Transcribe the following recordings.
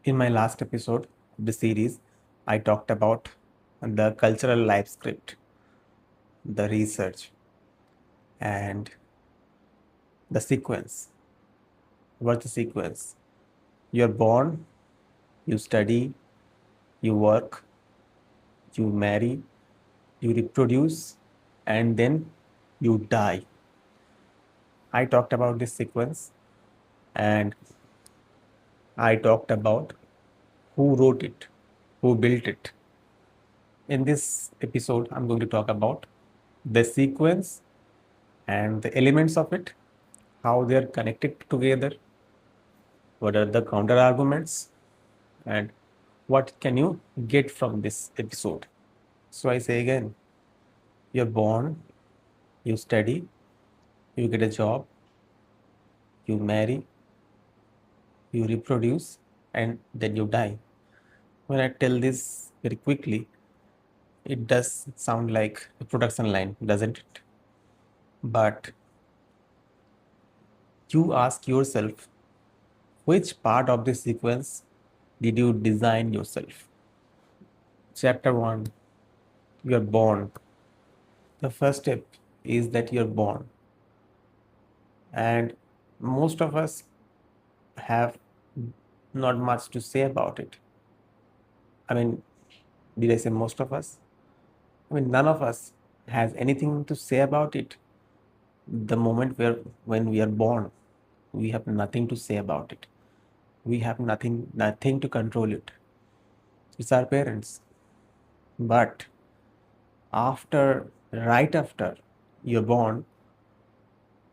In my last episode of the series, I talked about the cultural life script, the research, and the sequence. What's the sequence? You're born, you study, you work, you marry, you reproduce, and then you die. I talked about this sequence and I talked about who wrote it, who built it. In this episode, I'm going to talk about the sequence and the elements of it, how they are connected together, what are the counter arguments, and what can you get from this episode. So I say again, you're born, you study, you get a job, you marry, you reproduce, and then you die. When I tell this very quickly, it does sound like a production line, doesn't it? But you ask yourself, which part of this sequence did you design yourself? Chapter 1, you're born. The first step is that you're born. And most of us have not much to say about it. I mean, did I say most of us? I mean, none of us has anything to say about it. The moment when we are born, we have nothing to say about it. We have nothing to control it. It's our parents. But right after you're born,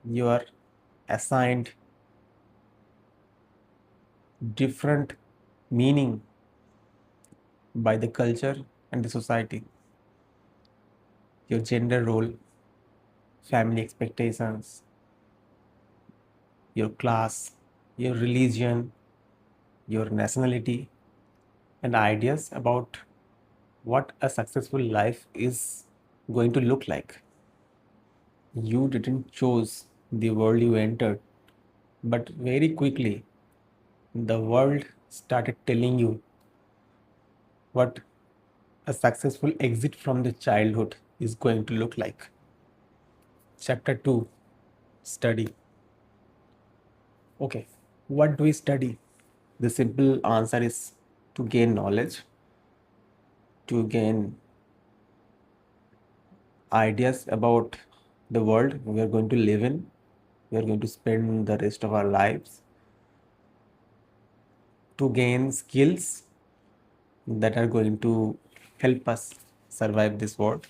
you are assigned different meaning by the culture and the society. Your gender role, family expectations, your class, your religion, your nationality, and ideas about what a successful life is going to look like. You didn't choose the world you entered, but very quickly the world started telling you what a successful exit from the childhood is going to look like. Chapter 2, study. Okay, what do we study? The simple answer is to gain knowledge, to gain ideas about the world we are going to live in, we are going to spend the rest of our lives, to gain skills that are going to help us survive this world.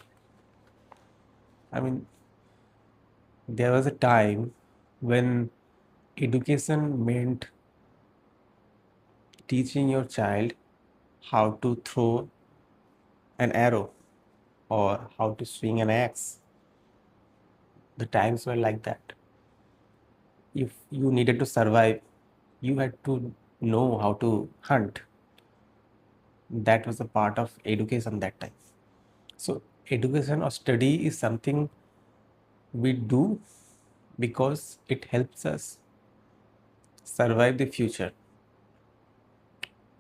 I mean, there was a time when education meant teaching your child how to throw an arrow or how to swing an axe. The times were like that. If you needed to survive, you had to know how to hunt. That was a part of education that time. So, education or study is something we do because it helps us survive the future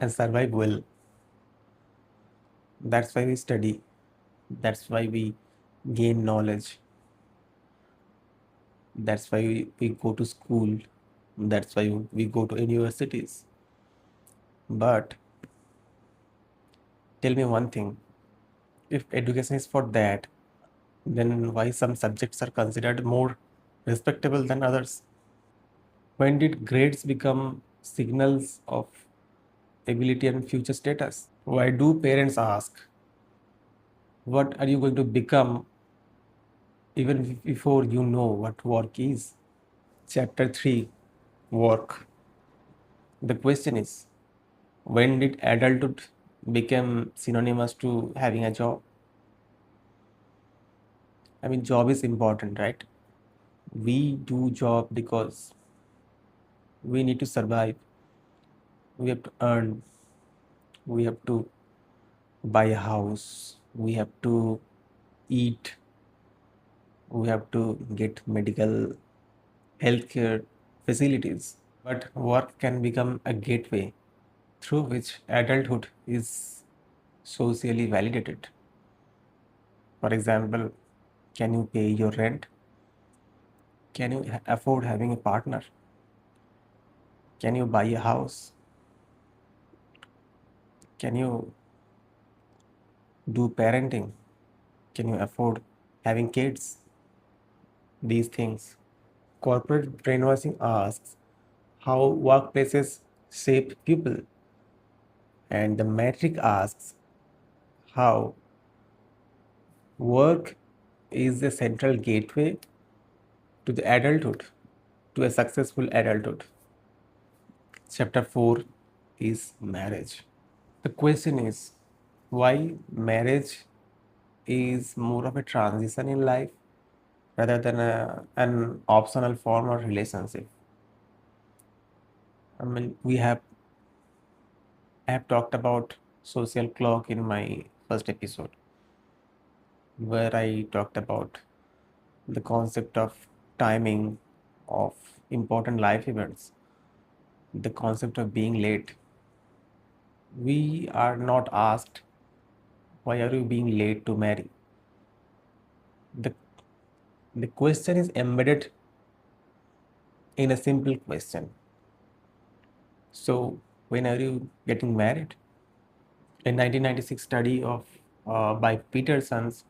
and survive well. That's why we study, that's why we gain knowledge, that's why we go to school, that's why we go to universities. But tell me one thing, if education is for that, then why some subjects are considered more respectable than others? When did grades become signals of ability and future status? Why do parents ask, what are you going to become even before you know what work is? Chapter 3, work. The question is, when did adulthood become synonymous to having a job? I mean, job is important, right? We do job because we need to survive. We have to earn. We have to buy a house. We have to eat. We have to get medical healthcare facilities. But work can become a gateway through which adulthood is socially validated. For example, can you pay your rent? Can you afford having a partner? Can you buy a house? Can you do parenting? Can you afford having kids? These things. Corporate brainwashing asks how workplaces shape people, and the metric asks how work is the central gateway to the adulthood, to a successful adulthood. Chapter 4 is marriage. The question is why marriage is more of a transition in life rather than an optional form of relationship. I mean, I have talked about social clock in my first episode, where I talked about the concept of timing of important life events, the concept of being late. We are not asked, why are you being late to marry? The, the question is embedded in a simple question. So, when are you getting married? A 1996 study of by Peterson's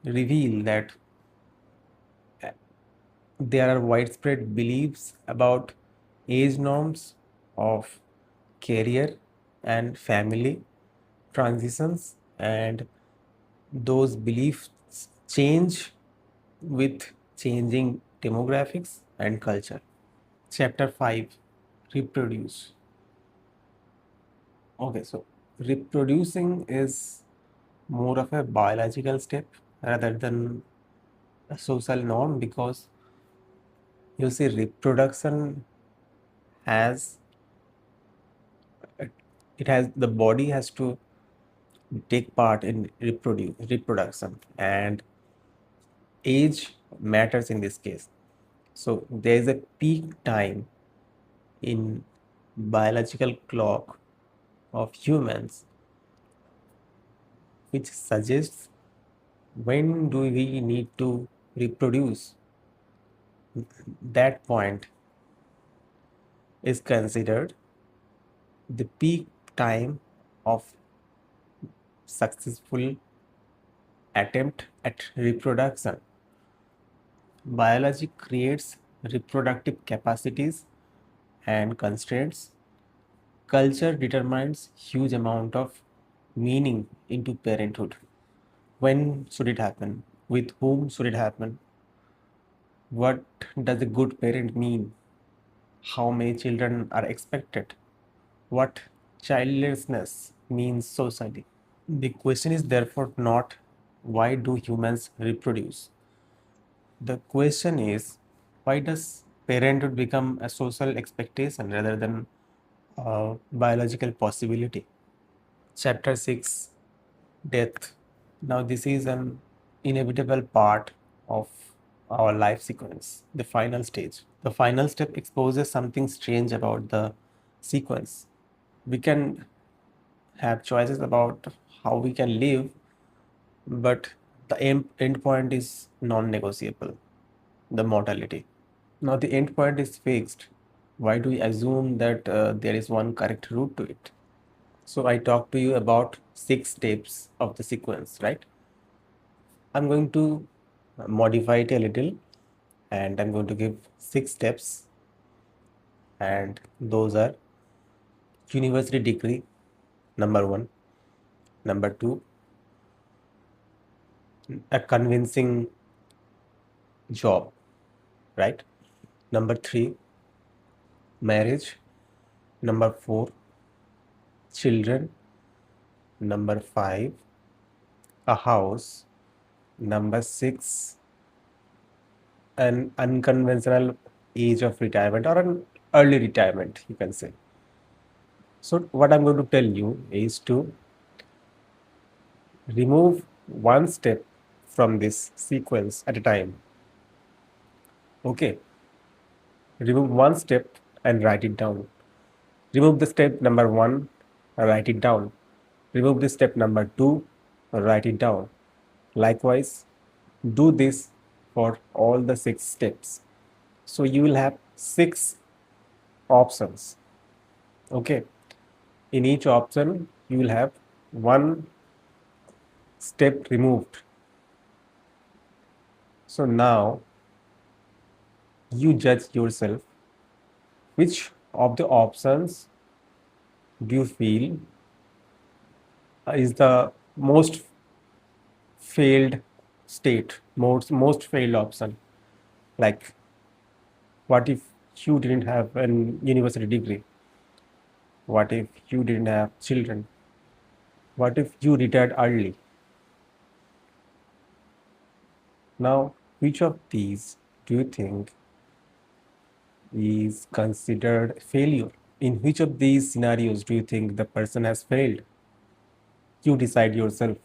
reveal that there are widespread beliefs about age norms of career and family transitions, and those beliefs change with changing demographics and culture. Chapter 5, reproduce. Okay, so reproducing is more of a biological step rather than a social norm, because you see reproduction has it has the body has to take part in reproduction, and age matters in this case. So there is a peak time in biological clock of humans which suggests when do we need to reproduce. That point is considered the peak time of successful attempt at reproduction. Biology creates reproductive capacities and constraints. Culture determines huge amount of meaning into parenthood. When should it happen? With whom should it happen? What does a good parent mean? How many children are expected? What childlessness means socially? The question is therefore not why do humans reproduce? The question is why does parenthood become a social expectation rather than a biological possibility? Chapter 6, death. Now, this is an inevitable part of our life sequence, the final stage. The final step exposes something strange about the sequence. We can have choices about how we can live, but the end point is non negotiable, the mortality. Now, the end point is fixed. Why do we assume that there is one correct route to it? So, I talked to you about 6 steps of the sequence, right? I'm going to modify it a little, and I'm going to give 6 steps, and those are university degree, number one, number two, a convincing job, right? Number three, marriage. Number four, children. Number five, a house. Number six, an unconventional age of retirement or an early retirement, you can say. So, what I'm going to tell you is to remove one step from this sequence at a time. Okay, remove one step and write it down. Remove the step number 1, write it down. Remove the step number 2, write it down. Likewise, do this for all the 6 steps. So you will have 6 options. Okay. In each option, you will have one step removed. So now you judge yourself, which of the options do you feel is the most failed state, most failed option. Like, what if you didn't have an university degree? What if you didn't have children? What if you retired early? Now, which of these do you think is considered failure? In which of these scenarios do you think the person has failed? You decide yourself.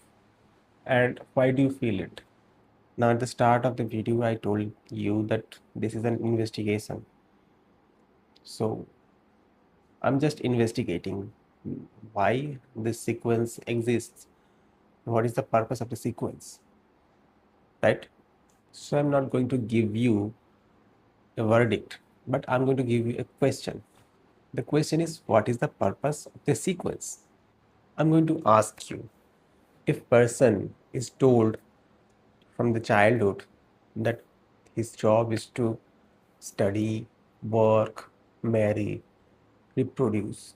And why do you feel it? Now, at the start of the video, I told you that this is an investigation. So, I'm just investigating why this sequence exists. What is the purpose of the sequence? Right? So, I'm not going to give you a verdict, but I'm going to give you a question. The question is, what is the purpose of the sequence? I'm going to ask you, if person is told from the childhood that his job is to study, work, marry, reproduce,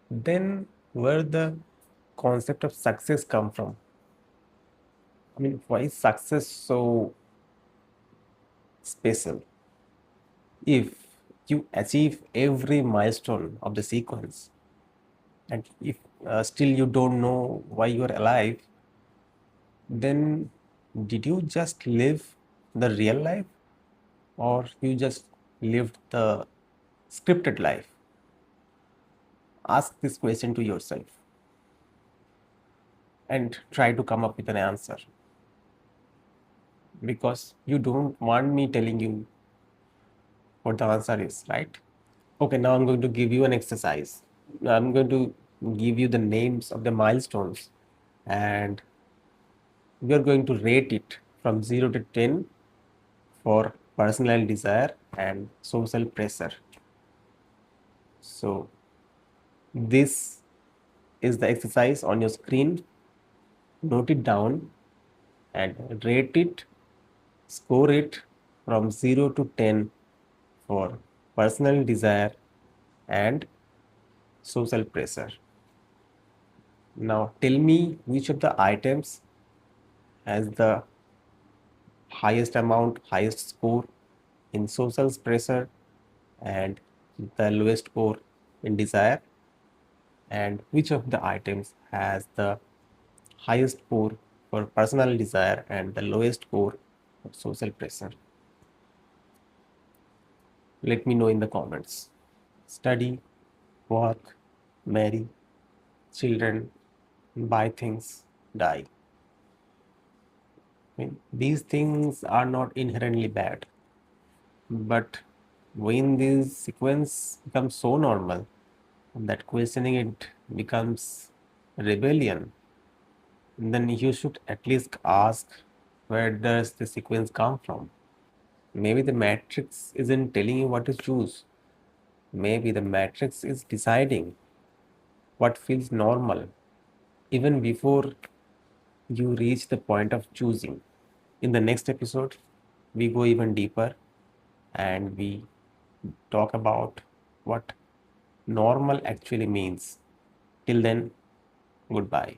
then where the concept of success come from? I mean, why is success so special? If you achieve every milestone of the sequence, and if still you don't know why you are alive, then did you just live the real life, or you just lived the scripted life? Ask this question to yourself and try to come up with an answer, because you don't want me telling you what the answer is, right? Okay, now I'm going to give you an exercise. I'm going to give you the names of the milestones, and we are going to rate it from 0 to 10 for personal desire and social pressure. So, this is the exercise on your screen. Note it down and rate it, score it from 0 to 10 for personal desire and social pressure. Now, tell me which of the items has the highest amount, highest score in social pressure, and the lowest score in desire, and which of the items has the highest score for personal desire and the lowest score for social pressure. Let me know in the comments. Study, work, marry, children, buy things, die. I mean, these things are not inherently bad, but when this sequence becomes so normal that questioning it becomes rebellion, then you should at least ask, where does the sequence come from? Maybe the matrix isn't telling you what to choose. Maybe the matrix is deciding what feels normal even before you reach the point of choosing. In the next episode, we go even deeper and we talk about what normal actually means. Till then, goodbye.